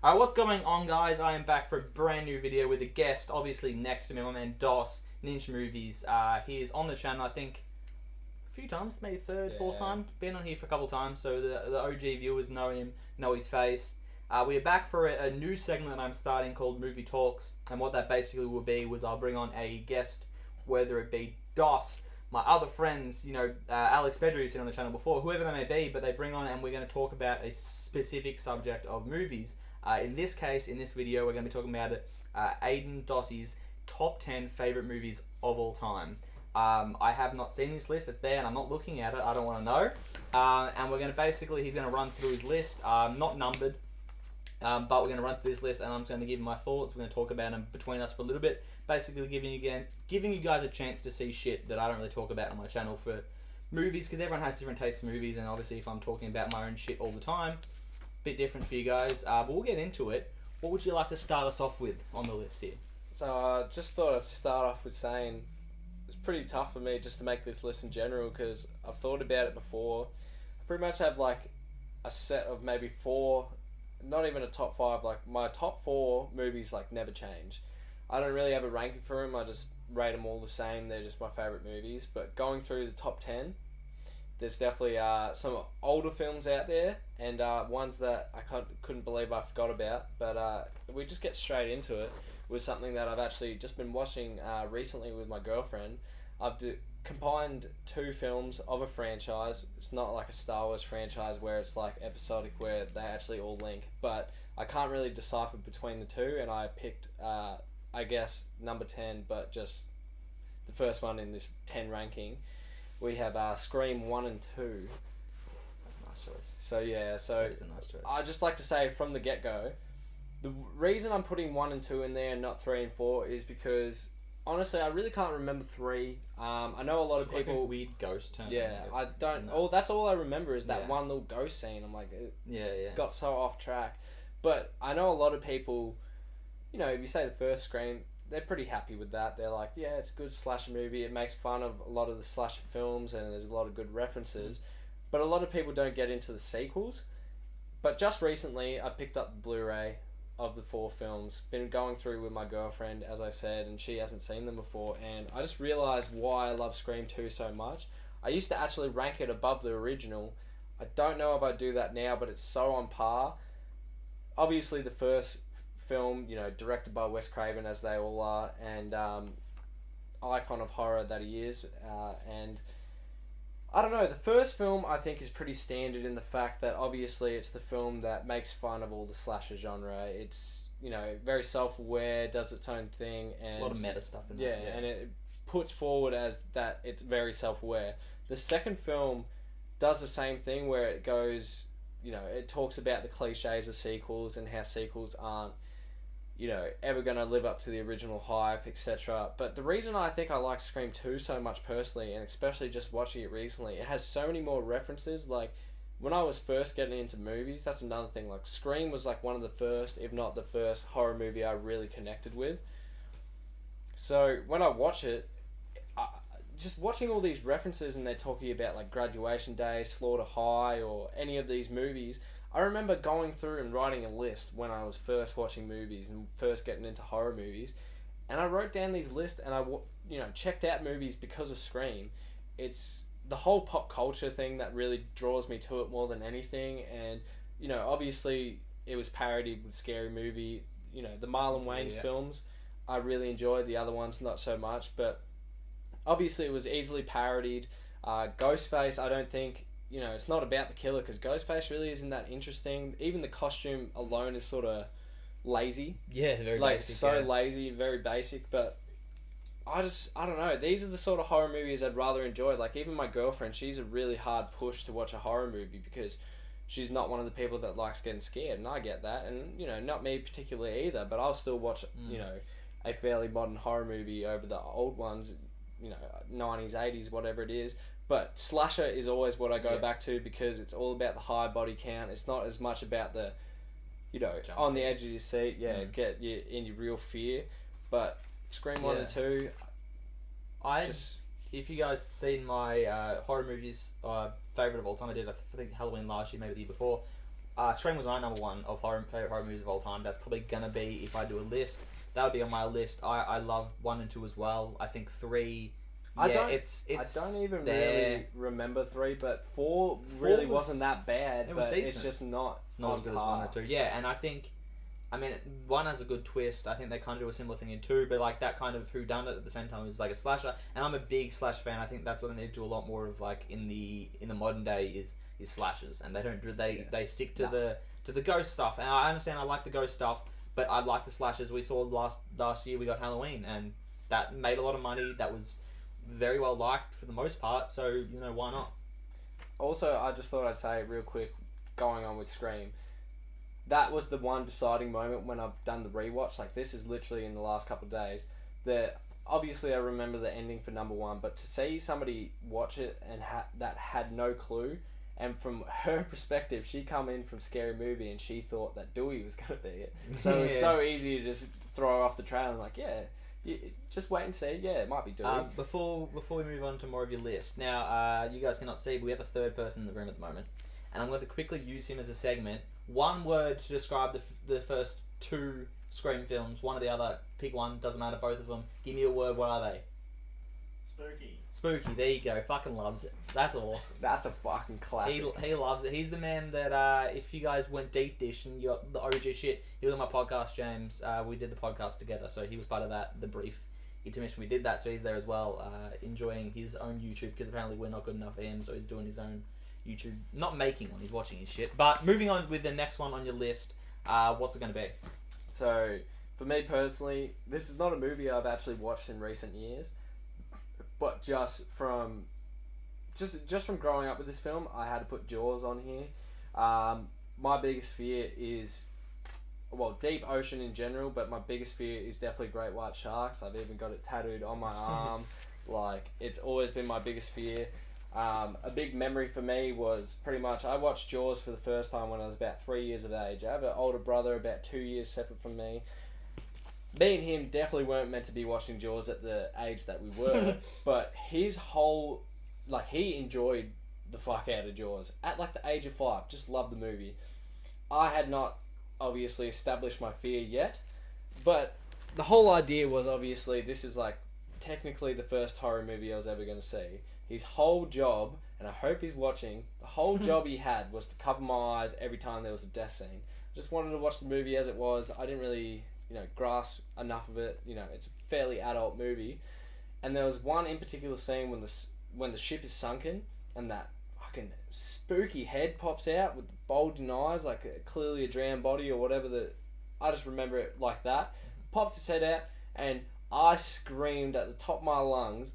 What's going on, guys? I am back for a brand new video with a guest. Obviously, next to me, my man Dos, NinchMovies. He is on the channel, I think, a few times, maybe third, fourth time. Been on here for a couple times, so the OG viewers know him, know his face. We are back for a new segment that I'm starting called Movie Talks, and what that basically will be was I'll bring on a guest, whether it be Dos, my other friends, Alex Bedry, who's been on the channel before, whoever they may be, but they bring on and we're going to talk about a specific subject of movies. In this case, in this video, we're going to be talking about Aiden Dossie's top 10 favourite movies of all time. I have not seen this list, it's there and I'm not looking at it, I don't want to know. And we're going to basically, he's going to run through his list, not numbered, but we're going to run through this list and I'm just going to give him my thoughts. We're going to talk about them between us for a little bit, basically giving you guys a chance to see shit that I don't really talk about on my channel for movies, because everyone has different tastes in movies, and obviously if I'm talking about my own shit all the time, bit different for you guys, but we'll get into it. What would you like to start us off with on the list here? So I just thought I'd start off with saying it's pretty tough for me just to make this list in general, because I've thought about it before. I pretty much have like a set of maybe four, not even a top five, like my top four movies like never change. I don't really have a ranking for them, I just rate them all the same, they're just my favourite movies. But going through the top 10, there's definitely some older films out there, and ones that I couldn't believe I forgot about. But we just get straight into it with something that I've actually just been watching recently with my girlfriend. I've combined two films of a franchise. It's not like a Star Wars franchise where it's like episodic where they actually all link, but I can't really decipher between the two, and I picked I guess number 10, but just the first one in this 10 ranking. We have Scream 1 and 2. That's a nice choice. So yeah, That is a nice choice. I just like to say from the get-go, the reason I'm putting 1 and 2 in there and not 3 and 4 is because honestly I really can't remember 3. I know a lot of people... Like a weird ghost turn. Yeah, I don't... No. That's all I remember is that one little ghost scene. I'm like, it got so off track. But I know a lot of people, if you say the first Scream, they're pretty happy with that. They're like, yeah, it's a good slasher movie. It makes fun of a lot of the slasher films and there's a lot of good references. But a lot of people don't get into the sequels. But just recently, I picked up the Blu-ray of the 4 films. Been going through with my girlfriend, as I said, and she hasn't seen them before. And I just realised why I love Scream 2 so much. I used to actually rank it above the original. I don't know if I do that now, but it's so on par. Obviously, the first film, directed by Wes Craven, as they all are, and icon of horror that he is, and I don't know, the first film I think is pretty standard in the fact that obviously it's the film that makes fun of all the slasher genre. It's very self-aware, does its own thing, and a lot of meta stuff in there. Yeah, and it puts forward as that it's very self-aware. The second film does the same thing where it goes, it talks about the cliches of sequels and how sequels aren't ever going to live up to the original hype, etc. But the reason I think I like Scream 2 so much personally, and especially just watching it recently, it has so many more references. Like, when I was first getting into movies, that's another thing. Like, Scream was like one of the first, if not the first, horror movie I really connected with. So, when I watch it, just watching all these references and they're talking about like Graduation Day, Slaughter High, or any of these movies, I remember going through and writing a list when I was first watching movies and first getting into horror movies, and I wrote down these lists and I checked out movies because of Scream. It's the whole pop culture thing that really draws me to it more than anything, and obviously it was parodied with Scary Movie. The Marlon Wayans films I really enjoyed, the other ones not so much, but obviously it was easily parodied. Ghostface, I don't think, it's not about the killer, because Ghostface really isn't that interesting. Even the costume alone is sort of lazy. Yeah, very basic. So lazy, very basic. But I don't know. These are the sort of horror movies I'd rather enjoy. Like, even my girlfriend, she's a really hard push to watch a horror movie because she's not one of the people that likes getting scared, and I get that. And, not me particularly either, but I'll still watch, a fairly modern horror movie over the old ones, 90s, 80s, whatever it is. But slasher is always what I go back to, because it's all about the high body count. It's not as much about the, on the edge of your seat, get you in your real fear. But Scream 1 and 2, if you guys seen my horror movies favourite of all time, I did I think Halloween last year, maybe the year before. Scream was my number one of favorite horror movies of all time. That's probably gonna be, if I do a list, that would be on my list. I love 1 and 2 as well. I think 3. Yeah, I don't even really remember 3, but 4 really wasn't that bad. But it's just not as good as 1 or 2. Yeah, and I think, 1 has a good twist. I think they kind of do a similar thing in 2, but like that kind of whodunit at the same time is like a slasher. And I'm a big slasher fan. I think that's what they need to do a lot more of, like in the modern day is slashers, and they don't do they stick to the ghost stuff. And I understand I like the ghost stuff, but I like the slashers. We saw last year we got Halloween, and that made a lot of money. That was very well liked for the most part, so why not? Also, I just thought I'd say real quick, going on with Scream, that was the one deciding moment when I've done the rewatch. Like, this is literally in the last couple of days. That obviously I remember the ending for number 1, but to see somebody watch it and that had no clue, and from her perspective, she come in from Scary Movie and she thought that Dewey was going to be it. So it was so easy to just throw her off the trail and like, just wait and see. Yeah, it might be Dewey. Before we move on to more of your list, now you guys cannot see, but we have a third person in the room at the moment, and I'm going to quickly use him as a segment. One word to describe the first 2 Scream films, one or the other. Pick one, doesn't matter, both of them. Give me a word. What are they? Spooky. There you go. Fucking loves it. That's awesome. That's a fucking classic. He loves it. He's the man that if you guys went deep dish and you got the OG shit, he was on my podcast, James. We did the podcast together, so he was part of that. The brief intermission, we did that, so he's there as well, enjoying his own YouTube, because apparently we're not good enough for him, so he's doing his own YouTube. Not making one, he's watching his shit. But moving on with the next one on your list, what's it going to be? So, for me personally, this is not a movie I've actually watched in recent years, but just from growing up with this film, I had to put Jaws on here. My biggest fear is, deep ocean in general, but my biggest fear is definitely great white sharks. I've even got it tattooed on my arm. Like, it's always been my biggest fear. A big memory for me was pretty much, I watched Jaws for the first time when I was about 3 years of age. I have an older brother about 2 years separate from me. Me and him definitely weren't meant to be watching Jaws at the age that we were, but his whole, he enjoyed the fuck out of Jaws at the age of 5. Just loved the movie. I had not obviously established my fear yet, but the whole idea was, obviously, this is technically the first horror movie I was ever going to see. His whole job, and I hope he's watching, the whole job he had was to cover my eyes every time there was a death scene. I just wanted to watch the movie as it was. I didn't really, grasp enough of it. It's a fairly adult movie. And there was one in particular scene when the ship is sunken and that fucking spooky head pops out with the bulging eyes, clearly a drowned body or whatever. I just remember it like that. Pops his head out and I screamed at the top of my lungs.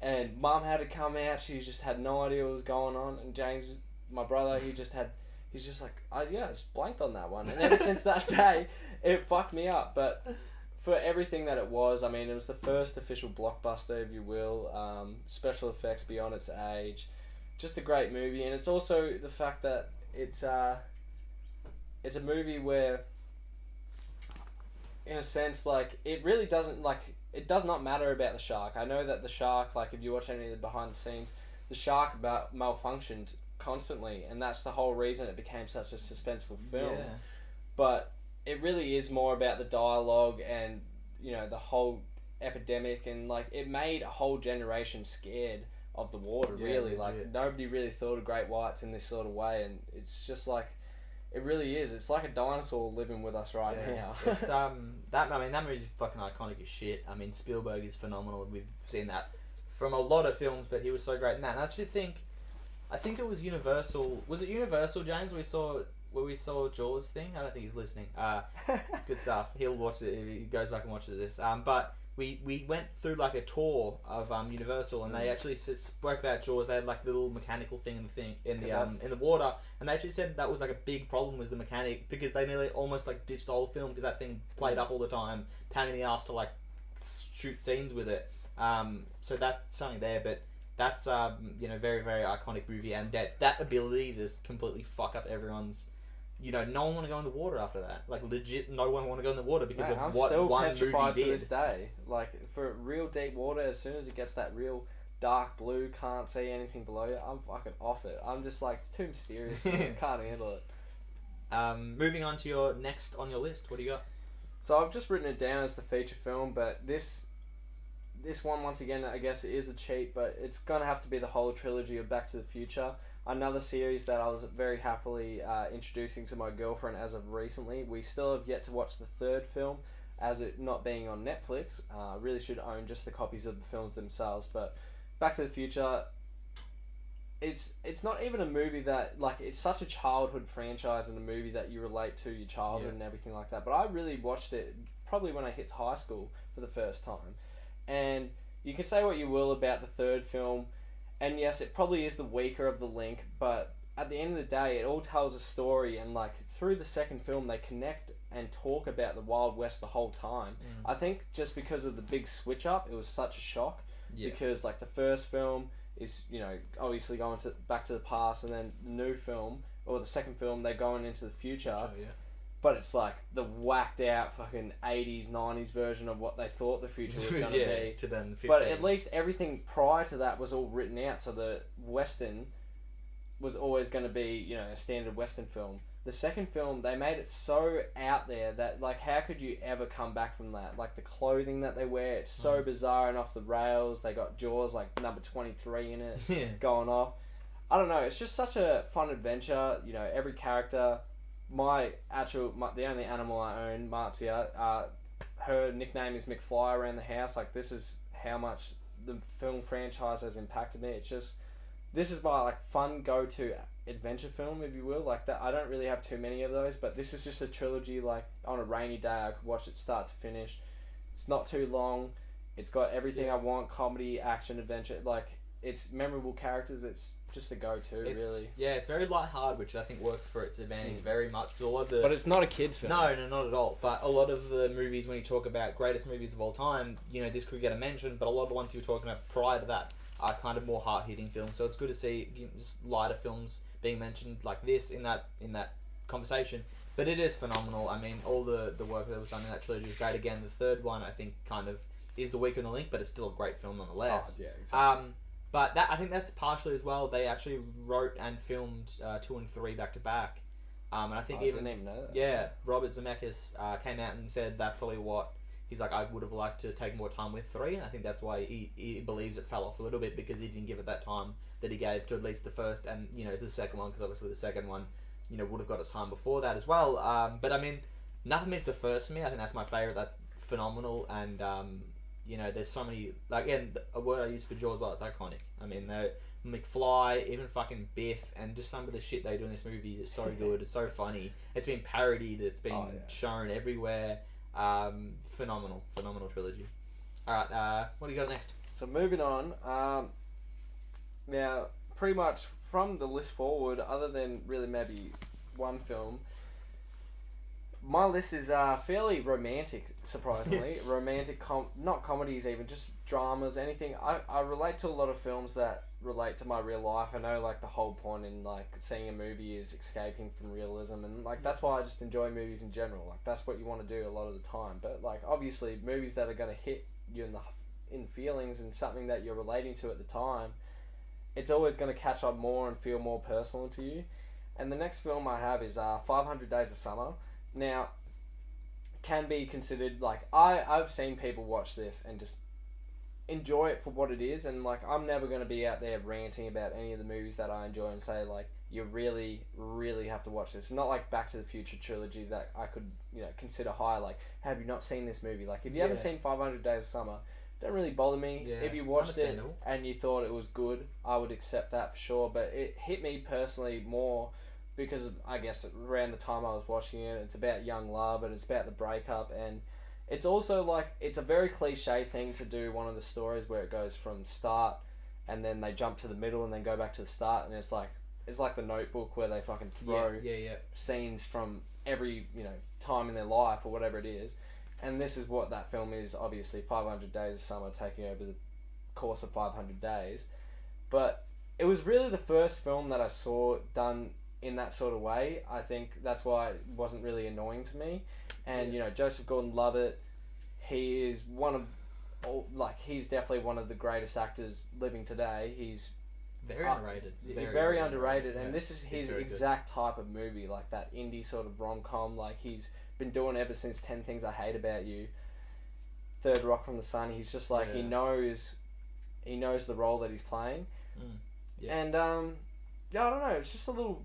And Mum had to come out. She just had no idea what was going on. And James, my brother, he's just I just blanked on that one. And ever since that day, it fucked me up. But for everything that it was, it was the first official blockbuster, if you will. Special effects beyond its age. Just a great movie. And it's also the fact that it's a movie where, in a sense, it really doesn't, it does not matter about the shark. I know that the shark, if you watch any of the behind the scenes, the shark malfunctioned constantly, and that's the whole reason it became such a suspenseful film. Yeah. But it really is more about the dialogue and, the whole epidemic, and, it made a whole generation scared of the water, really. Nobody really thought of great whites in this sort of way, and it's just, it really is. It's like a dinosaur living with us right now. It's that movie's fucking iconic as shit. Spielberg is phenomenal. We've seen that from a lot of films, but he was so great in that. And I actually think it was Universal. Was it Universal, James? Where we saw Jaws thing? I don't think he's listening. Good stuff. He'll watch it. He goes back and watches this. But we went through a tour of Universal, and they actually spoke about Jaws. They had the little mechanical thing in the water, and they actually said that was a big problem, was the mechanic, because they nearly almost ditched the whole film because that thing played up all the time, pain in the ass to shoot scenes with it. So that's something there, but that's very, very iconic movie, and that ability to just completely fuck up everyone's. No one want to go in the water after that. Legit, no one want to go in the water because of what one movie did. I'm still petrified to this day. For real deep water, as soon as it gets that real dark blue, can't see anything below you, I'm fucking off it. I'm just it's too mysterious. I can't handle it. Moving on to your next on your list. What do you got? So I've just written it down as the feature film, but this one, once again, I guess it is a cheat, but it's gonna have to be the whole trilogy of Back to the Future. Another series that I was very happily introducing to my girlfriend as of recently. We still have yet to watch the third film, as it not being on Netflix. Really should own just the copies of the films themselves. But Back to the Future, it's not even a movie that, like, it's such a childhood franchise and a movie that you relate to your childhood and everything like that. But I really watched it probably when I hit high school for the first time. And you can say what you will about the third film, and yes, it probably is the weaker of the link, but at the end of the day, it all tells a story, and like through the second film, they connect and talk about the Wild West the whole time. I think just because of the big switch up, it was such a shock. Because like the first film is, you know, obviously going back to the past, and then the new film, or the second film, they're going into the future. But it's like the whacked out fucking 80s, 90s version of what they thought the future was going to be. To then 15. But at least everything prior to that was all written out, so the Western was always going to be, you know, a standard Western film. The second film, they made it so out there that, like, how could you ever come back from that? Like, the clothing that they wear, it's so bizarre and off the rails. They got Jaws, like, number 23 in it, going off. I don't know, it's just such a fun adventure. You know, every character... the only animal I own, Marzia, her nickname is McFly around the house. Like, this is how much the film franchise has impacted me. It's just, this is my, like, fun go-to adventure film, if you will. Like, that, I don't really have too many of those, but this is just a trilogy. Like, on a rainy day, I could watch it start to finish. It's not too long. It's got everything I want: comedy, action, adventure. Like, it's memorable characters. It's just a go-to, really. Yeah, it's very light-hearted, which I think works for its advantage very much. Because a lot of the... But it's not a kid's film. No, not at all. But a lot of the movies, when you talk about greatest movies of all time, you know, this could get a mention, but a lot of the ones you were talking about prior to that are kind of more hard-hitting films. So it's good to see, you know, just lighter films being mentioned like this in that conversation. But it is phenomenal. I mean, all the work that was done in that trilogy is great. Again, the third one, I think, kind of is the weaker in the link, but it's still a great film nonetheless. Oh, yeah, exactly. But I think that's partially as well. They actually wrote and filmed 2 and 3 back to back, and I think I didn't even know that. Yeah, Robert Zemeckis came out and said that's probably what he's like. I would have liked to take more time with 3, and I think that's why he believes it fell off a little bit, because he didn't give it that time that he gave to at least the first and, you know, the second one, because obviously the second one, you know, would have got its time before that as well. But I mean, nothing beats the first for me. I think that's my favorite. That's phenomenal, and you know, there's so many, like, again, a word I use for Jaws as well, it's iconic. I mean, McFly, even fucking Biff, and just some of the shit they do in this movie is so good. It's so funny. It's been parodied. It's been shown everywhere. Phenomenal trilogy. Alright, what do you got next? So moving on, now, pretty much from the list forward, other than really maybe one film, my list is fairly romantic, surprisingly. Romantic, not comedies even, just dramas, anything. I relate to a lot of films that relate to my real life. I know, like, the whole point in, like, seeing a movie is escaping from realism, and, like, that's why I just enjoy movies in general. Like, that's what you want to do a lot of the time. But, like, obviously, movies that are going to hit you in feelings and something that you're relating to at the time, it's always going to catch on more and feel more personal to you. And the next film I have is 500 Days of Summer. Now, can be considered, like, I've seen people watch this and just enjoy it for what it is, and, like, I'm never going to be out there ranting about any of the movies that I enjoy and say, like, you really, really have to watch this. It's not like Back to the Future trilogy that I could, you know, consider high, like, have you not seen this movie? Like, if you haven't seen 500 Days of Summer, don't really bother me. If you watched it and you thought it was good, I would accept that for sure, but it hit me personally more because I guess around the time I was watching it, it's about young love and it's about the breakup, and it's also like, it's a very cliche thing to do one of the stories where it goes from start and then they jump to the middle and then go back to the start, and it's like the Notebook where they fucking throw scenes from every, you know, time in their life or whatever it is, and this is what that film is. Obviously 500 Days of Summer taking over the course of 500 days, but it was really the first film that I saw done in that sort of way. I think that's why it wasn't really annoying to me. And you know, Joseph Gordon-Levitt, he is he's definitely one of the greatest actors living today. He's Very underrated. Very underrated, and Yeah, this is his very exact type of movie, like that indie sort of rom-com, like he's been doing ever since 10 Things I Hate About You, Third Rock from the Sun. He's just like, Yeah. he knows the role that he's playing. Yeah. And yeah, I don't know, it's just a little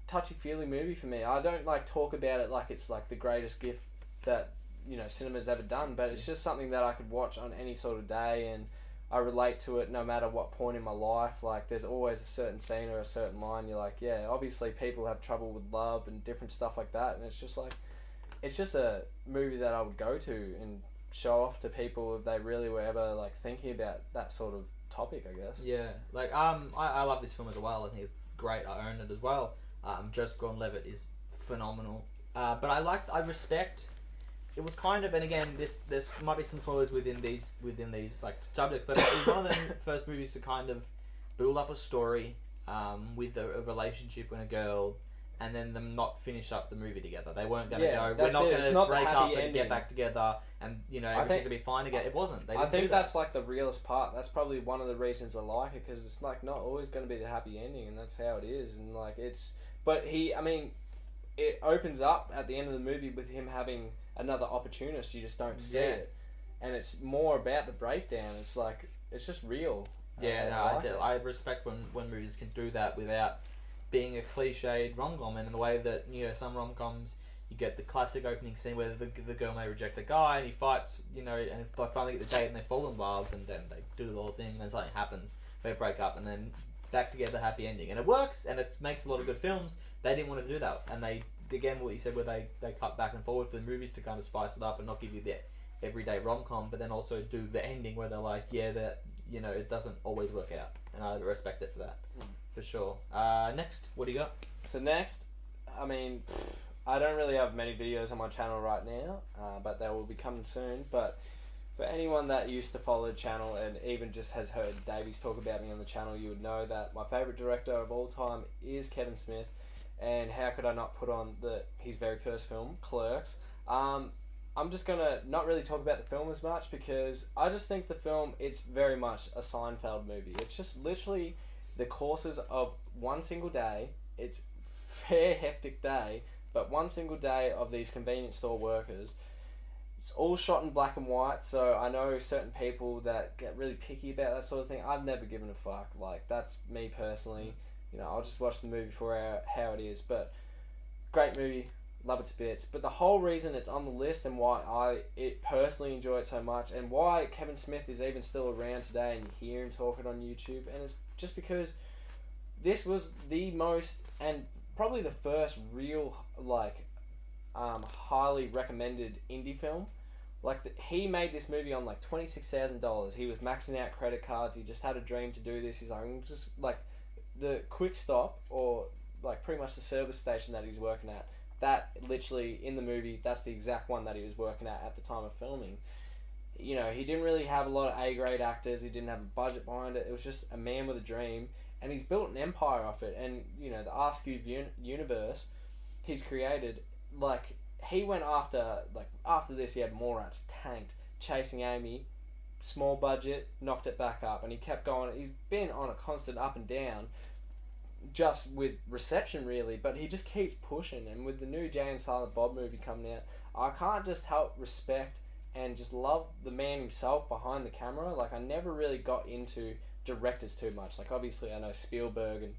touchy-feely movie for me. I don't like talk about it like it's like the greatest gift that, you know, cinema's ever done, but it's just something that I could watch on any sort of day, and I relate to it no matter what point in my life. Like, there's always a certain scene or a certain line you're like, yeah, obviously people have trouble with love and different stuff like that, and it's just like, it's just a movie that I would go to and show off to people if they really were ever like thinking about that sort of topic, I guess. Yeah, like I love this film as well. I think it's great. I own it as well. Joseph Gordon-Levitt is phenomenal. But I respect. It was kind of, and again, this might be some spoilers within these like subjects, but it was one of the first movies to kind of build up a story with a relationship with a girl, and then them not finish up the movie together. They weren't going to go, we're not going to break up and get back together, and you know everything's going to be fine again. It wasn't. I think that's like the realest part. That's probably one of the reasons I like it, because it's like not always going to be the happy ending, and that's how it is. And like it's, but it opens up at the end of the movie with him having another opportunist. You just don't see it, and it's more about the breakdown. It's like, it's just real. Yeah, I respect when movies can do that without being a cliched rom-com, and in the way that, you know, some rom-coms, you get the classic opening scene where the girl may reject the guy and he fights, you know, and if they finally get the date and they fall in love, and then they do the whole thing, and then something happens, they break up, and then back together, happy ending, and it works, and it makes a lot of good films. They didn't want to do that, and they, again, what you said, where they cut back and forward for the movies to kind of spice it up and not give you the everyday rom-com, but then also do the ending where they're like, yeah, that, you know, it doesn't always work out, and I respect it for that, for sure. Next, what do you got? So next, I mean, I don't really have many videos on my channel right now, but they will be coming soon. But for anyone that used to follow the channel and even just has heard Davies talk about me on the channel, you would know that my favourite director of all time is Kevin Smith. And how could I not put on his very first film, Clerks? I'm just going to not really talk about the film as much, because I just think the film is very much a Seinfeld movie. It's just literally the courses of one single day. It's a fair hectic day, but one single day of these convenience store workers. It's all shot in black and white, so I know certain people that get really picky about that sort of thing. I've never given a fuck. Like, that's me personally. You know, I'll just watch the movie for how it is. But great movie, love it to bits. But the whole reason it's on the list, and why I personally enjoy it so much, and why Kevin Smith is even still around today and you hear him talking on YouTube, and it's just because this was the most, and probably the first real, like, highly recommended indie film. Like, he made this movie on like $26,000. He was maxing out credit cards. He just had a dream to do this. He's like, I'm just like, the quick stop, or like pretty much the service station that he's working at, that literally in the movie, that's the exact one that he was working at the time of filming. You know, he didn't really have a lot of A-grade actors. He didn't have a budget behind it. It was just a man with a dream, and he's built an empire off it. And you know, the R-Cube universe he's created, like, he went after this, he had Morats tanked, Chasing Amy, small budget, knocked it back up, and he kept going. He's been on a constant up and down, just with reception really, but he just keeps pushing. And with the new Jay and Silent Bob movie coming out, I can't just help respect and just love the man himself behind the camera. Like, I never really got into directors too much. Like, obviously I know Spielberg and,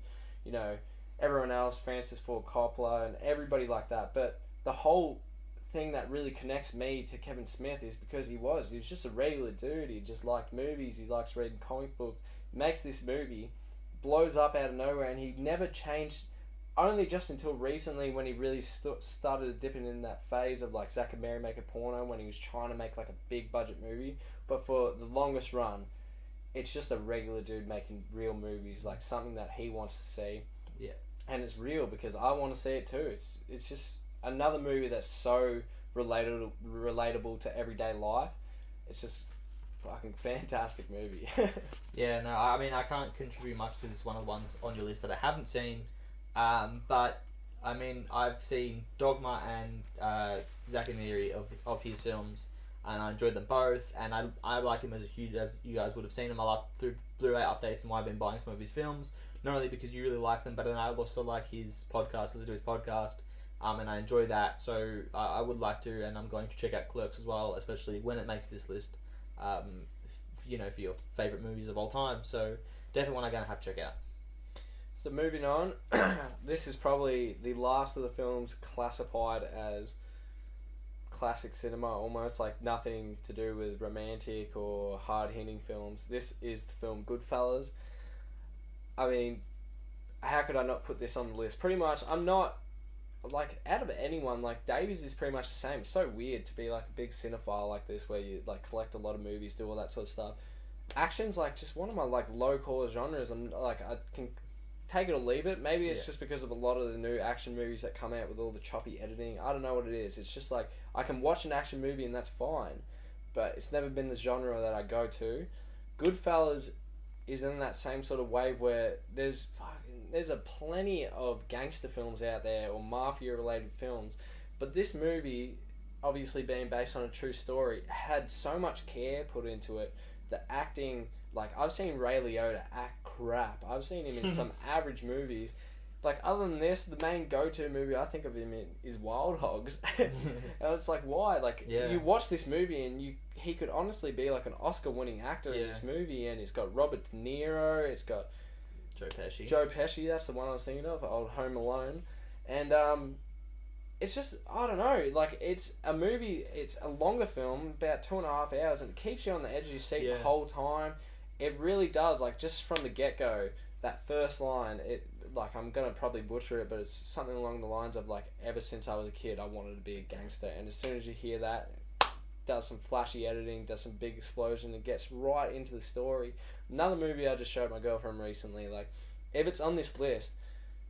you know, everyone else, Francis Ford Coppola and everybody like that, but the whole thing that really connects me to Kevin Smith is because he was just a regular dude. He just liked movies, he likes reading comic books, makes this movie, blows up out of nowhere, and he never changed, only just until recently when he really started dipping in that phase of like Zack and Mary Make a Porno, when he was trying to make like a big budget movie. But for the longest run, it's just a regular dude making real movies, like something that he wants to see. Yeah. And it's real because I want to see it too. It's just another movie that's so relatable to everyday life. It's just fucking fantastic movie. Yeah, no, I mean, I can't contribute much because it's one of the ones on your list that I haven't seen. But I mean, I've seen Dogma and Zack and Miri of his films, and I enjoyed them both. And I like him as huge as you guys would have seen in my last Blu-ray updates, and why I've been buying some of his films. not only because you really like them, but then I also like his podcast, listen to his podcast, and I enjoy that. So I would like to, and I'm going to check out Clerks as well, especially when it makes this list. For your favorite movies of all time. So definitely one I'm gonna have to check out. So moving on, this is probably the last of the films classified as classic cinema, almost like nothing to do with romantic or hard-hitting films. This is the film Goodfellas. I mean, how could I not put this on the list? Pretty much, I'm not, like, out of anyone, like, Davies is pretty much the same. It's so weird to be, like, a big cinephile like this, where you, like, collect a lot of movies, do all that sort of stuff. Action's, like, just one of my, like, low-core genres, and, like, I can take it or leave it. Maybe it's just because of a lot of the new action movies that come out with all the choppy editing. I don't know what it is. It's just, like, I can watch an action movie and that's fine, but it's never been the genre that I go to. Goodfellas is in that same sort of wave where there's a plenty of gangster films out there or mafia related films, but this movie, obviously being based on a true story, had so much care put into it. The acting, like, I've seen Ray Liotta act crap. I've seen him in some average movies. Like, other than this, the main go-to movie I think of him in is Wild Hogs. And it's like, why? Like, you watch this movie and he could honestly be like an Oscar-winning actor in this movie, and it's got Robert De Niro, it's got Joe Pesci, that's the one I was thinking of, old Home Alone. And it's just, I don't know, like, it's a movie, it's a longer film, about 2.5 hours, and it keeps you on the edge of your seat the whole time. It really does, like, just from the get-go, that first line, like, I'm gonna probably butcher it, but it's something along the lines of, like, ever since I was a kid, I wanted to be a gangster. And as soon as you hear that, does some flashy editing, does some big explosion, it gets right into the story. Another movie I just showed my girlfriend recently, like, if it's on this list,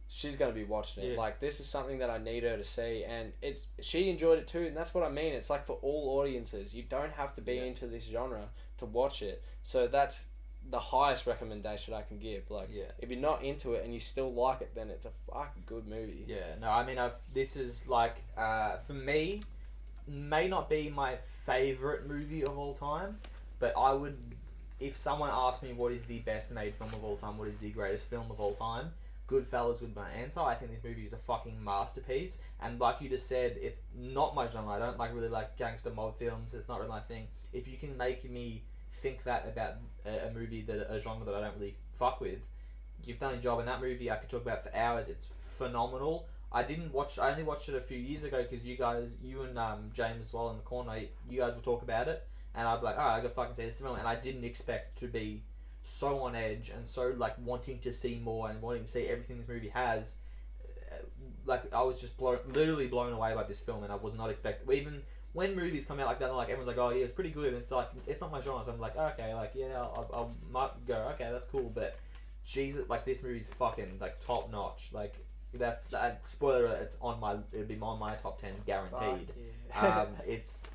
she's going to be watching it. Like, this is something that I need her to see, and she enjoyed it too, and that's what I mean. It's like for all audiences. You don't have to be into this genre to watch it. So that's the highest recommendation I can give. Like, if you're not into it and you still like it, then it's a fucking good movie. Yeah, no, I mean, this is like, for me, may not be my favourite movie of all time, but I would, if someone asked me what is the best made film of all time, what is the greatest film of all time, Goodfellas would be my answer. I think this movie is a fucking masterpiece, and like you just said, it's not my genre. I don't really like gangster mob films. It's not really my thing. If you can make me think that about a movie, a genre that I don't really fuck with, you've done a job. In that movie I could talk about for hours. It's phenomenal. I only watched it a few years ago because you and James as well in the corner, you guys will talk about it, and I'd be like, alright, I gotta fucking see this film, and I didn't expect to be so on edge and so, like, wanting to see more and wanting to see everything this movie has. Like, I was just literally blown away by this film, and I was not expecting. Even when movies come out like that, like, everyone's like, oh yeah, it's pretty good, and it's like, it's not my genre, so I'm like, okay, like, yeah, I'll might go, okay, that's cool, but Jesus, like, this movie's fucking, like, top notch. Like, that spoiler alert, it'd be on my top 10 guaranteed. It's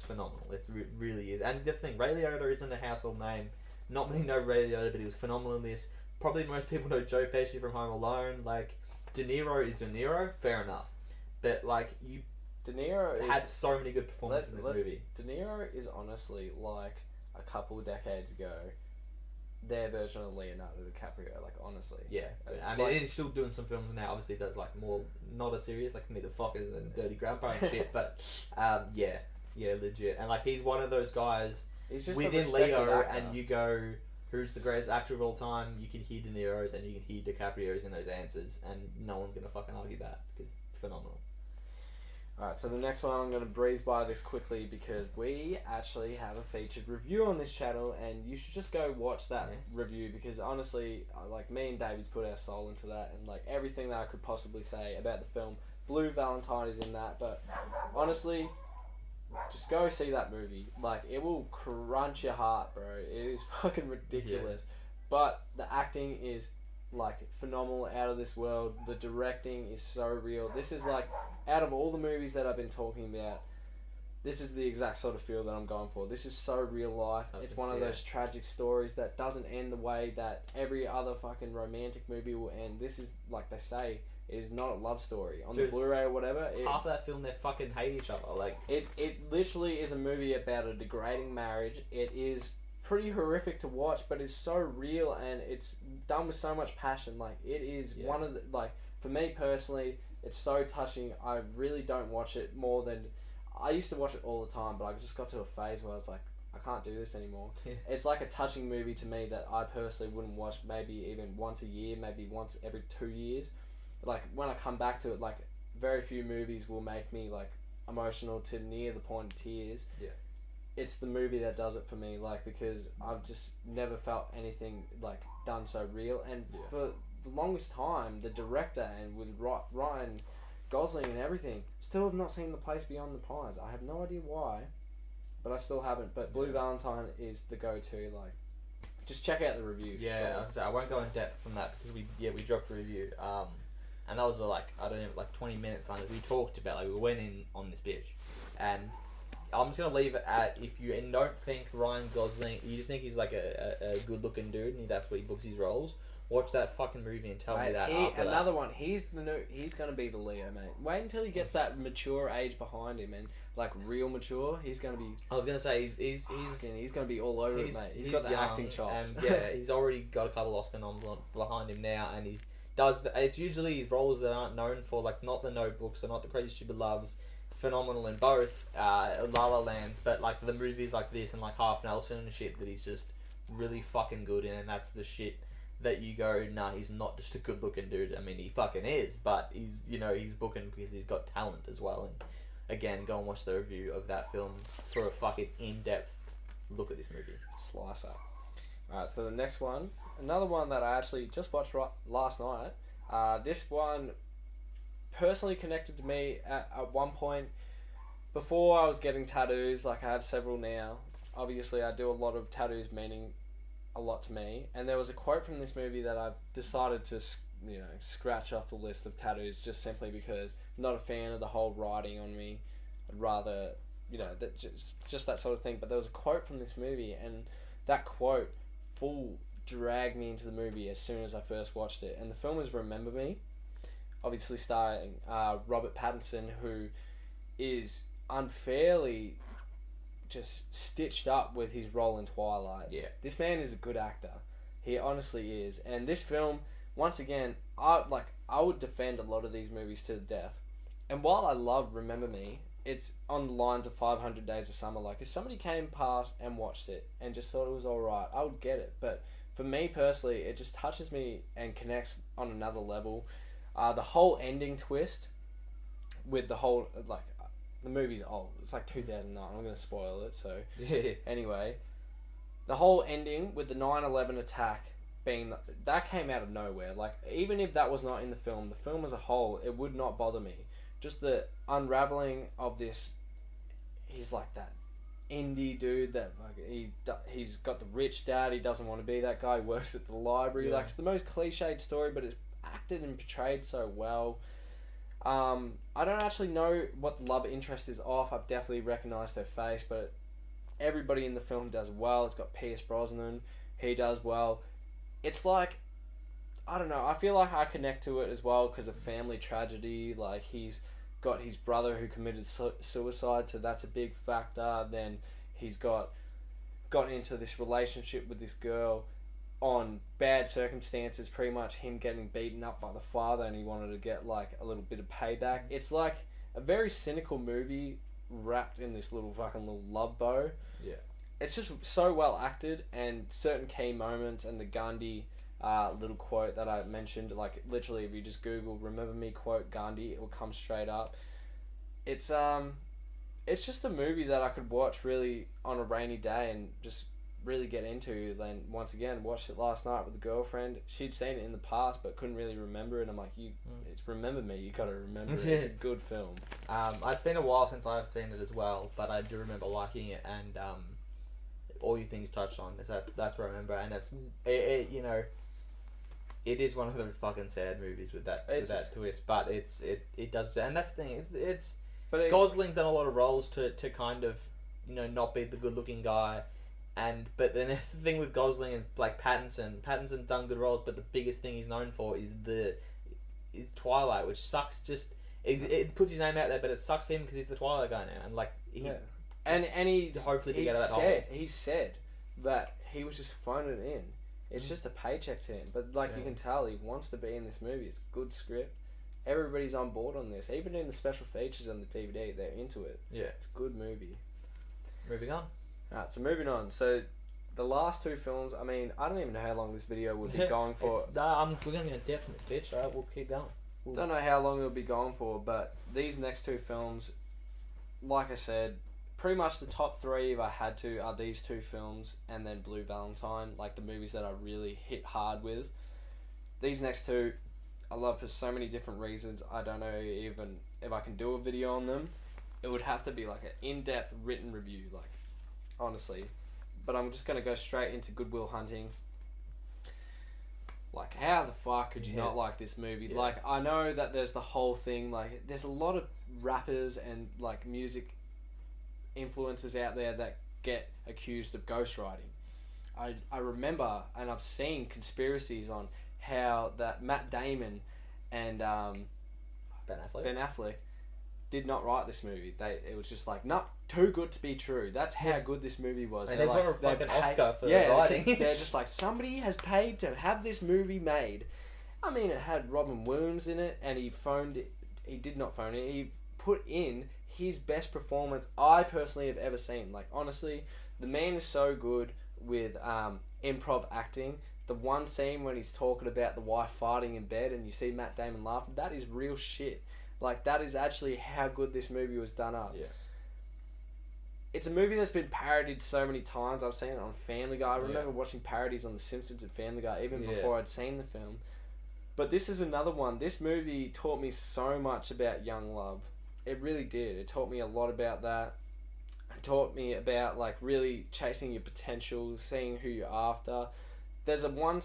phenomenal. It really is. And the thing, Ray Liotta isn't a household name. Not many know Ray Liotta, but he was phenomenal in this. Probably most people know Joe Pesci from Home Alone. Like, De Niro is De Niro, fair enough. But, like, De Niro had so many good performances in this movie. De Niro is honestly, like, a couple of decades ago, their version of Leonardo DiCaprio, like, honestly. Yeah. I mean, he's still doing some films now. Obviously, does, like, more, not as serious, like, Meet the Fockers and Dirty Grandpa and shit. But, yeah, legit. And, like, he's one of those guys within Leo, and you go, who's the greatest actor of all time? You can hear De Niro's and you can hear DiCaprio's in those answers, and no one's going to fucking argue that, because it's phenomenal. Alright, so the next one, I'm going to breeze by this quickly because we actually have a featured review on this channel, and you should just go watch that review, because honestly, like, me and David's put our soul into that, and, like, everything that I could possibly say about the film. Blue Valentine is in that, but honestly, just go see that movie. Like, it will crunch your heart, bro. It is fucking ridiculous. But the acting is, like, phenomenal, out of this world. The directing is so real. This is, like, out of all the movies that I've been talking about, this is the exact sort of feel that I'm going for. This is so real life. It's one of those tragic stories that doesn't end the way that every other fucking romantic movie will end. This is, like they say, is not a love story. On the Blu-ray or whatever, half of that film, they fucking hate each other. Like, it literally is a movie about a degrading marriage. It is pretty horrific to watch, but it's so real, and it's done with so much passion. Like, it is one of the, like, for me personally, it's so touching. I really don't watch it more than, I used to watch it all the time, but I just got to a phase where I was like, I can't do this anymore. Yeah. It's like a touching movie to me that I personally wouldn't watch maybe even once a year, maybe once every 2 years. Like, when I come back to it, like, very few movies will make me, like, emotional to near the point of tears. Yeah. It's the movie that does it for me, like, because I've just never felt anything, like, done so real. And for the longest time, the director and with Ryan Gosling and everything, still have not seen The Place Beyond the Pines. I have no idea why, but I still haven't. But Blue Valentine is the go-to. Like, just check out the review. Yeah, I won't go in depth from that because we dropped a review. And that was like, I don't know, like 20 minutes on it. We talked about, like, we went in on this bitch, and I'm just gonna leave it at, if you don't think Ryan Gosling, you think he's like a good looking dude and that's where he books his roles, watch that fucking movie and tell me that after another that. one. He's gonna be the Leo, mate. Wait until he gets that mature age behind him and, like, real mature. He's gonna be. I was gonna say he's gonna be all over it, mate. He's got the acting chops. And he's already got a couple Oscar noms behind him now, and he does. It's usually his roles that aren't known for, like, not The Notebooks or not The Crazy Stupid Loves. Phenomenal in both La La Lands, but, like, the movies like this and, like, Half Nelson and shit that he's just really fucking good in, and that's the shit that you go, nah, he's not just a good looking dude. I mean, he fucking is, but he's, he's booking because he's got talent as well. And again, go and watch the review of that film for a fucking in-depth look at this movie. Slice up. Alright, so the next one, another one that I actually just watched last night. This one personally connected to me at one point. Before I was getting tattoos, like, I have several now. Obviously, I do a lot of tattoos, meaning a lot to me. And there was a quote from this movie that I've decided to, scratch off the list of tattoos, just simply because I'm not a fan of the whole writing on me. I'd rather, that just that sort of thing. But there was a quote from this movie, and that quote dragged me into the movie as soon as I first watched it. And the film is Remember Me, obviously starring Robert Pattinson, who is unfairly just stitched up with his role in Twilight. Yeah. This man is a good actor. He honestly is. And this film, once again, I would defend a lot of these movies to the death. And while I love Remember Me, it's on the lines of 500 Days of Summer. Like, if somebody came past and watched it and just thought it was alright, I would get it. But for me personally, it just touches me and connects on another level. The whole ending twist with the whole, like, the movie's old. It's like 2009. I'm going to spoil it, so... Anyway, the whole ending with the 9/11 attack being... That came out of nowhere. Like, even if that was not in the film as a whole, it would not bother me. Just the unraveling of this... He's like that indie dude that... Like, he's got the rich dad. He doesn't want to be that guy. He works at the library. Yeah. Like, it's the most cliched story, but it's acted and portrayed so well. I don't actually know what the love interest is off. I've definitely recognised her face, but everybody in the film does well. It's got Pierce Brosnan. He does well. It's like, I don't know, I feel like I connect to it as well because of family tragedy. Like, he's got his brother who committed suicide, so that's a big factor. Then he's got into this relationship with this girl on bad circumstances, pretty much him getting beaten up by the father, and he wanted to get, like, a little bit of payback. It's like a very cynical movie wrapped in this little love bow. Yeah. It's just so well acted, and certain key moments, and the Gandhi little quote that I mentioned, like, literally if you just Google Remember Me quote Gandhi, it will come straight up. It's just a movie that I could watch really on a rainy day and just really get into. Then once again, watched it last night with a girlfriend. She'd seen it in the past but couldn't really remember it. I'm like, it's Remember Me, you gotta remember it. It's a good film. It's been a while since I've seen it as well, but I do remember liking it, and all you things touched on is that's what I remember. And it is one of those fucking sad movies with that twist, but it does, and that's the thing. Gosling's done a lot of roles to kind of not be the good looking guy. But then the thing with Gosling and, like, Pattinson's done good roles, but the biggest thing he's known for is Twilight, which sucks. Just it puts his name out there, but it sucks for him because he's the Twilight guy now, and, like, and he's hopefully to get out of that hole. He said that he was just phoning it in. It's just a paycheck to him. But like you can tell, he wants to be in this movie. It's a good script. Everybody's on board on this. Even in the special features on the DVD, they're into it. Yeah. It's a good movie. Moving on. Alright, so moving on. So the last two films, I mean, I don't even know how long this video would be going for. We're going to get depth in this bitch, right? We'll keep going. Don't know how long it'll be going for, but these next two films, like I said, pretty much the top three, if I had to, are these two films and then Blue Valentine, like the movies that I really hit hard with. These next two, I love for so many different reasons. I don't know even if I can do a video on them. It would have to be like an in-depth written review, like, honestly. But I'm just going to go straight into Good Will Hunting. Like, how the fuck could you not like this movie? Yeah. Like, I know that there's the whole thing, like, there's a lot of rappers and, like, music influencers out there that get accused of ghostwriting. I remember, and I've seen conspiracies on how that Matt Damon and Ben Affleck did not write this movie. It was just like, not too good to be true. That's how good this movie was. And they got a fucking Oscar for writing. They're just like, somebody has paid to have this movie made. I mean, it had Robin Williams in it, and he did not phone it. He put in his best performance I personally have ever seen. Like, honestly, the man is so good with improv acting. The one scene when he's talking about the wife fighting in bed and you see Matt Damon laughing, that is real shit. Like, that is actually how good this movie was done up. Yeah. It's a movie that's been parodied so many times. I've seen it on Family Guy. I remember watching parodies on The Simpsons and Family Guy even before I'd seen the film. But this is another one. This movie taught me so much about young love. It really did. It taught me a lot about that. It taught me about, like, really chasing your potential, seeing who you're after. There's one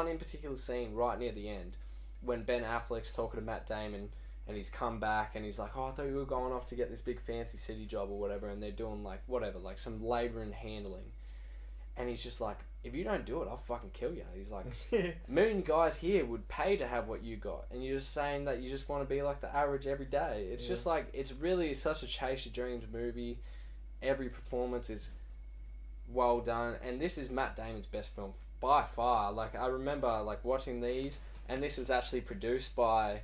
in particular scene right near the end when Ben Affleck's talking to Matt Damon and he's come back and he's like, oh, I thought you were going off to get this big fancy city job or whatever, and they're doing like whatever, like some labour and handling. And he's just like, if you don't do it, I'll fucking kill you. He's like, a million guys here would pay to have what you got, and you're just saying that you just want to be like the average every day. It's just like, it's really such a chase your dreams movie. Every performance is well done, and this is Matt Damon's best film by far. Like, I remember like watching these, and this was actually produced by,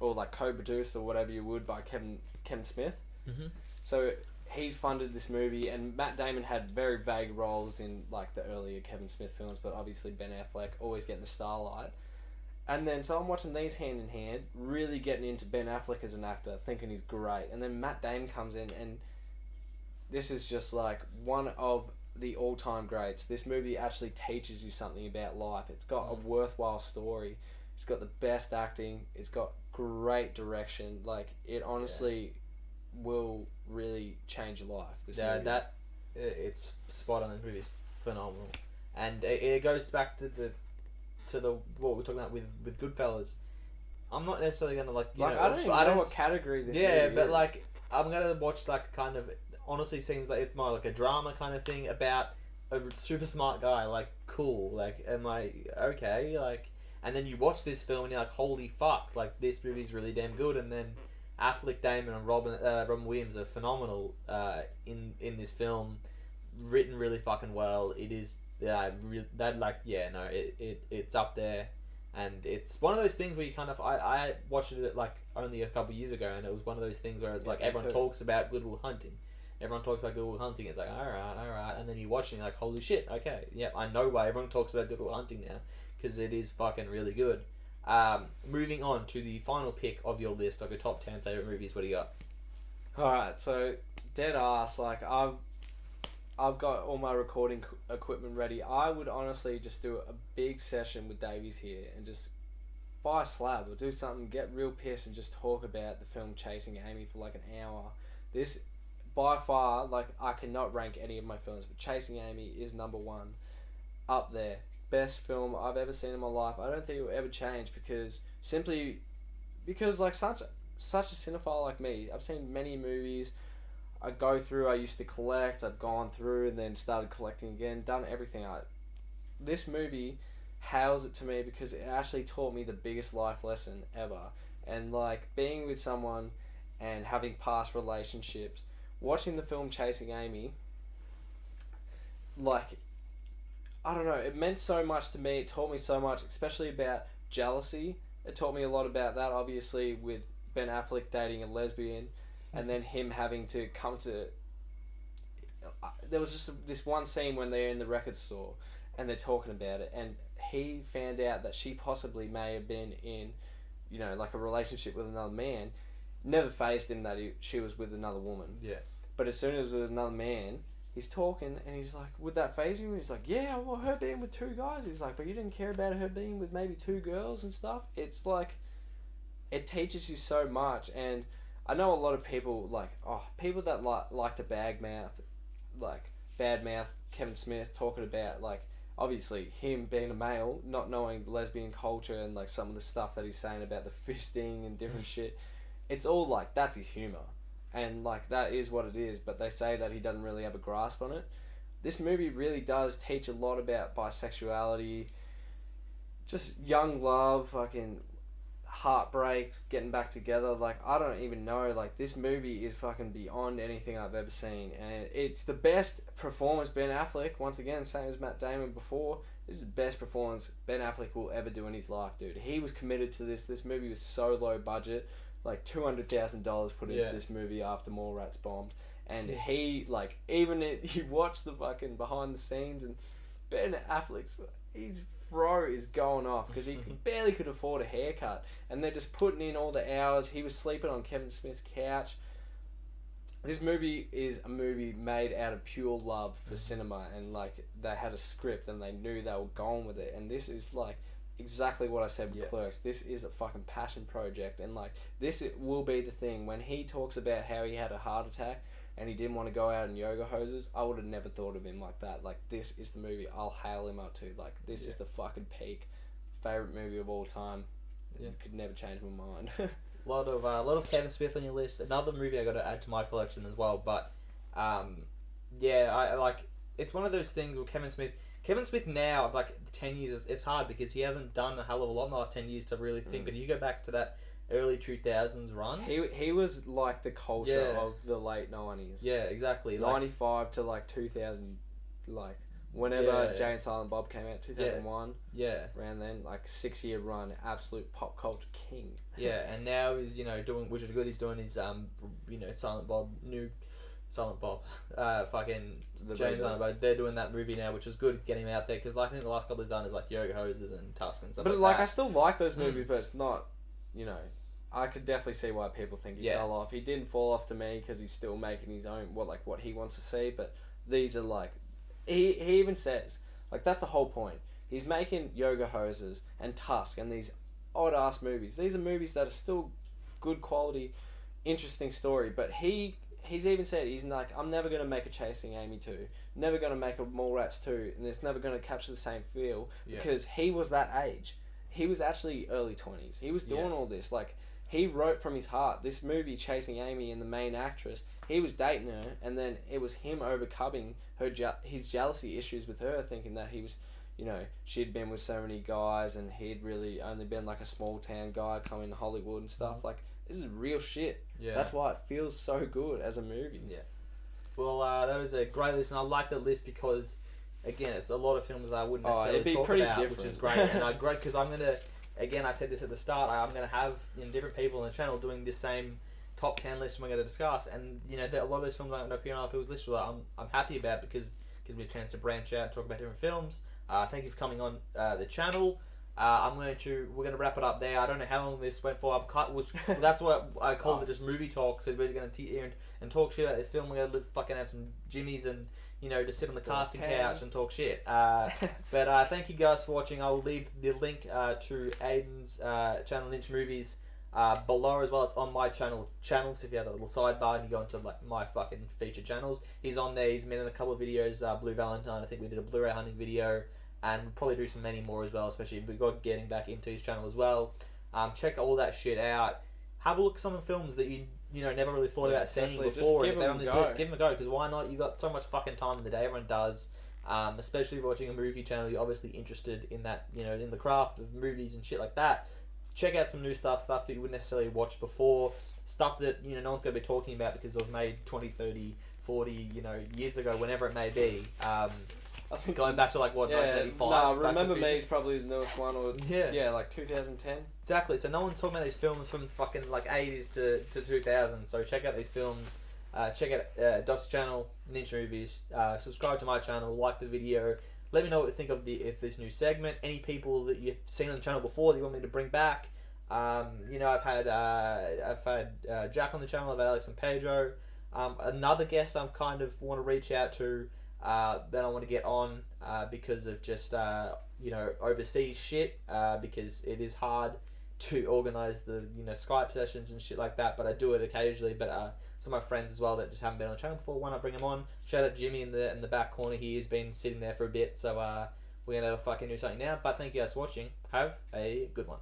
or like co-produced or whatever you would, by Kevin Smith. Mm-hmm. So he funded this movie, and Matt Damon had very vague roles in like the earlier Kevin Smith films, but obviously Ben Affleck always getting the starlight. And then so I'm watching these hand in hand, really getting into Ben Affleck as an actor, thinking he's great, and then Matt Damon comes in, and this is just like one of the all-time greats. This movie actually teaches you something about life. It's got a worthwhile story. It's got the best acting. It's got great direction. Like, it honestly will really change your life. This movie. It's spot on. This movie is phenomenal, and it goes back to the what we're talking about with Goodfellas. I'm not necessarily gonna I don't even know what category this movie is. But like, I'm gonna watch like kind of, honestly seems like it's more like a drama kind of thing about a super smart guy. Like, cool. Like, am I okay? Like, and then you watch this film and you're like, holy fuck! Like, this movie's really damn good. And then Affleck, Damon, and Robin Williams are phenomenal in this film. Written really fucking well. It is it's up there. And it's one of those things where you kind of, I watched it like only a couple of years ago, and it was one of those things where it's like everyone talks about Good Will Hunting. Everyone talks about Good Will Hunting. It's like, alright, and then you watch it and you're like, holy shit, okay, yeah, I know why everyone talks about Good Will Hunting now, because it is fucking really good. Moving on to the final pick of your list of your top 10 favourite movies, what do you got? Alright, so dead ass, like I've got all my recording equipment ready. I would honestly just do a big session with Davies here and just buy a slab or do something, get real pissed and just talk about the film Chasing Amy for like an hour. This, by far, like, I cannot rank any of my films, but Chasing Amy is number one, up there. Best film I've ever seen in my life. I don't think it will ever change because like such a cinephile like me, I've seen many movies. I used to collect, I've gone through and then started collecting again, done everything. This movie hails it to me because it actually taught me the biggest life lesson ever. And like, being with someone and having past relationships, watching the film Chasing Amy, like, I don't know, it meant so much to me. It taught me so much, especially about jealousy. It taught me a lot about that, obviously, with Ben Affleck dating a lesbian, and then him having to come to... There was just this one scene when they're in the record store, and they're talking about it, and he found out that she possibly may have been in, you know, like a relationship with another man. Never fazed him that she was with another woman. Yeah. But as soon as it was another man, he's talking, and he's like, would that faze you? He's like, yeah, well, her being with two guys. He's like, but you didn't care about her being with maybe two girls and stuff? It's like, it teaches you so much. And I know a lot of people, like, people that like to badmouth Kevin Smith, talking about, like, obviously him being a male, not knowing lesbian culture and, like, some of the stuff that he's saying about the fisting and different shit. It's all, like, that's his humour. And, like, that is what it is, but they say that he doesn't really have a grasp on it. This movie really does teach a lot about bisexuality, just young love, fucking heartbreaks, getting back together. Like, I don't even know, like, this movie is fucking beyond anything I've ever seen, and it's the best performance. Ben Affleck, once again, same as Matt Damon before, this is the best performance Ben Affleck will ever do in his life, dude. He was committed to this movie was so low budget, like $200,000 put into this movie after Mallrats bombed, and he, like, you watch the fucking behind the scenes, and Ben Affleck's, his fro is going off because he barely could afford a haircut, and they're just putting in all the hours. He was sleeping on Kevin Smith's couch. This movie is a movie made out of pure love for cinema, and, like, they had a script and they knew they were going with it, and this is, like, exactly what I said with Clerks. This is a fucking passion project, and, like, this will be the thing. When he talks about how he had a heart attack and he didn't want to go out in yoga hoses, I would have never thought of him like that. Like, this is the movie I'll hail him up to. Like, this is the fucking peak. Favorite movie of all time. You could never change my mind. A lot of Kevin Smith on your list. Another movie I got to add to my collection as well. But I like, it's one of those things where Kevin Smith now, like 10 years, it's hard because he hasn't done a hell of a lot in the last 10 years to really think. But you go back to that early 2000s run. He was like the culture of the late 90s. Yeah, exactly. 95 to, like, 2000, like, whenever Jay and Silent Bob came out, 2001. Yeah. Around then, like, 6-year run, absolute pop culture king. Yeah, and now he's, doing, which is good, he's doing his, Silent Bob, new Silent Bob, fucking Jay and Silent Bob. They're doing that movie now, which is good, getting him out there, because, like, I think the last couple he's done is, like, Yoga Hoses and Tusk and stuff like that. But, like, I still like those movies, but it's not, I could definitely see why people think he fell off. He didn't fall off to me because he's still making his own, what he wants to see, but these are, like, he even says, like, that's the whole point. He's making Yoga Hoses and Tusk and these odd-ass movies. These are movies that are still good quality, interesting story, but he's even said, he's like, I'm never going to make a Chasing Amy 2, never going to make a Mallrats 2, and it's never going to capture the same feel, because he was that age. He was actually early 20s. He was doing all this, like, he wrote from his heart. This movie, Chasing Amy, and the main actress, he was dating her, and then it was him overcoming his jealousy issues with her, thinking that he was, she'd been with so many guys, and he'd really only been, like, a small town guy coming to Hollywood and stuff. Like, this is real shit. Yeah. That's why it feels so good as a movie. Yeah. Well, that was a great list, and I like that list because, again, it's a lot of films that I wouldn't necessarily talk about, different. Which is great. And great because I'm gonna. Again, I said this at the start. I'm going to have different people on the channel doing this same top 10 list we're going to discuss, and a lot of those films aren't going to appear on other people's lists. I'm happy about it because it gives me a chance to branch out and talk about different films. Thank you for coming on the channel. We're going to wrap it up there. I don't know how long this went for. That's what I called it, just movie talk. So we're going to here and talk shit about this film. We're going to fucking have some jimmies and just sit on the casting couch and talk shit. But thank you guys for watching. I will leave the link to Aiden's channel, NinchMovies, below as well. It's on my channel. So if you have a little sidebar and you go into, like, my fucking featured channels, he's on there. He's been in a couple of videos. Blue Valentine, I think we did a Blu-ray hunting video, and we'll probably do many more as well, especially if we got getting back into his channel as well. Check all that shit out. Have a look at some of the films that you never really thought about seeing before. If they're on this list, give them a go, because why not? You got so much fucking time in the day. Everyone does. Especially if you're watching a movie channel, you're obviously interested in that, in the craft of movies and shit like that. Check out some new stuff that you wouldn't necessarily watch before, stuff that no one's going to be talking about because it was made 20, 30, 40 years ago, whenever it may be. I think Going back to like what, 1985? No, Back to Remember the Me Future? is probably the newest one, or Yeah. like 2010. Exactly. So no one's talking about these films from fucking like 80s to 2000s. So check out these films. Check out Doc's channel, NinchMovies. Subscribe to my channel. Like the video. Let me know what you think of this new segment. Any people that you've seen on the channel before that you want me to bring back. You know, I've had Jack on the channel. I've had Alex and Pedro. Another guest I'm kind of want to reach out to. That I want to get on because of just you know, overseas shit, because it is hard to organise the, you know, Skype sessions and shit like that, but I do it occasionally. But some of my friends as well that just haven't been on the channel before, why not bring them on? Shout out Jimmy in the back corner. He has been sitting there for a bit, so we're gonna fucking do something now. But thank you guys for watching. Have a good one.